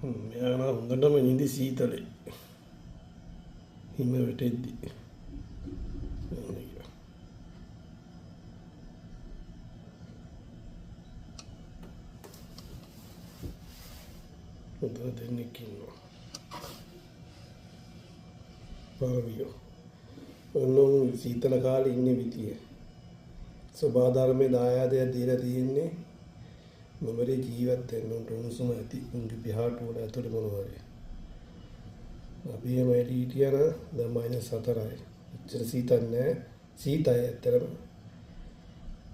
මෙයා හොඳටම නිදි සීතලේ හිම වැටෙද්දි උදේ දෙන්නෙක් ඉන්නවා පාරමියෝ ඔන්න සීතල කාලේ ඉන්නේ විදිය සබාධර්මයේ දායාදයක් දීලා තියෙන්නේ මොමරේ ජීවත් වෙන්න උණුසුම ඇති උන්ගේ පියාට වල ඇතුලේ මොනවාරි අපි මේ හිටියන දැන් -4යි ඉච්චර සීතල් නෑ සීතයි ඇත්තරම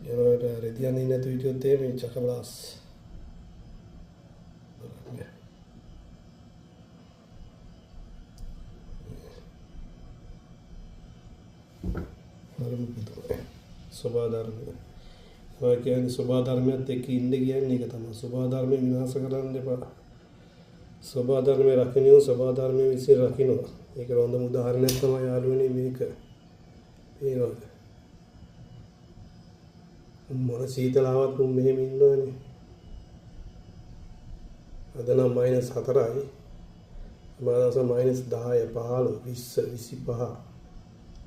යනකොට රෙදියන් ඉන්නේ නැතු හිටියොත් මේ චකබලාස් හරිම පුදුමයි සබාධර්මය ඔය කියන්නේ සබාධර්මයත් එක්ක ඉන්න කියන්නේ ඒක තමයි සබාධර්මය විනාශ කරන්න එපා සබාධර්මය රකින්න සබාධර්මය විසින් රකින්නවා ඒක හොඳම උදාහරණයක් තමයි යාළුවනේ මේක ඒනොත් මොන සීතලාවක් උන් මෙහෙම ඉන්නවනේ අද නම් -4යි මානස -10 15 20 25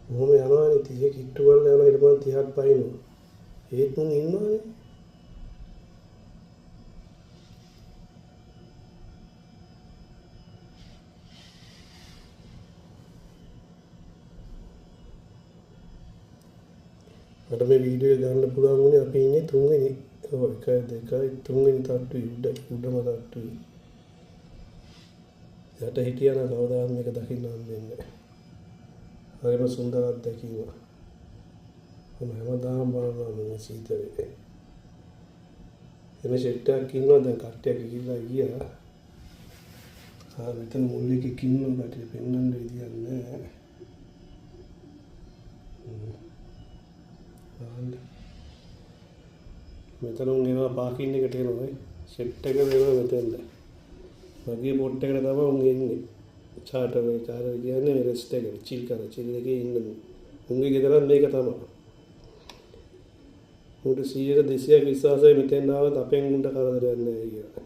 මොහොම යනවානේ 30 කිට්ටු වල යනවා ඊට පස්සේ 30ක් පයින්නවා ඒත් උන් ඉන්නවනේ මට මේ වීඩියෝ ගන්න පුළුවන් වුණේ අපි ඉන්නේ 3 වෙනි 1 2 3 වෙනි තට්ටුවේ උඩම තට්ටුවේ යට හිටියනම් කවදාවත් මේක දකින්න හම්බෙන්නේ නැහැ හරිම සුන්දර අත්දැකීමක් මම හැමදාම බලනවා මේ සීතලේ එන ෂෙට් එකක් ඉන්නවා දැන් කට්ටියක් ගිහිල්ලා ගියා මෙතන මුල් එකක ඉන්නවා බටේ පෙන්වන්න විදියක් නැහැ මෙතන උන් එනවා පාකින් එකට එනවා ෂෙට් එක වෙනවා මෙතනද මගේ පොට් එකට තමයි උන් එන්නේ චාටර් කියන්නේ රෙස්ට් එක චිල් එකේ ඉන්න උන්ගේ ගෙදරත් මේක තමයි උන්ට 100% විශ්වාසයි මෙතෙන් ආවත් අපෙන් උන්ට කරදරයක් නැහැ කියලා.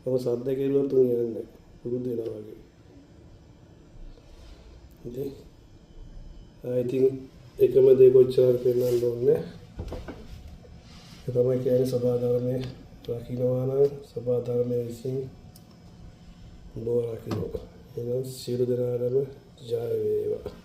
ඔබ සද්ද කෙරුවොත් උන් යන්නේ පුරුදු වෙනවා වගේ. ඉතින් I think එකම දේ කොච්චර පෙන්නන්න ඕනේ. ඒ තමයි කියන්නේ සබාධර්මයේ රකින්නවා නම් සබාධර්මයේ විසින් බෝ රකින්නවා. එහෙනම් සියලු දෙනාටම ජය වේවා.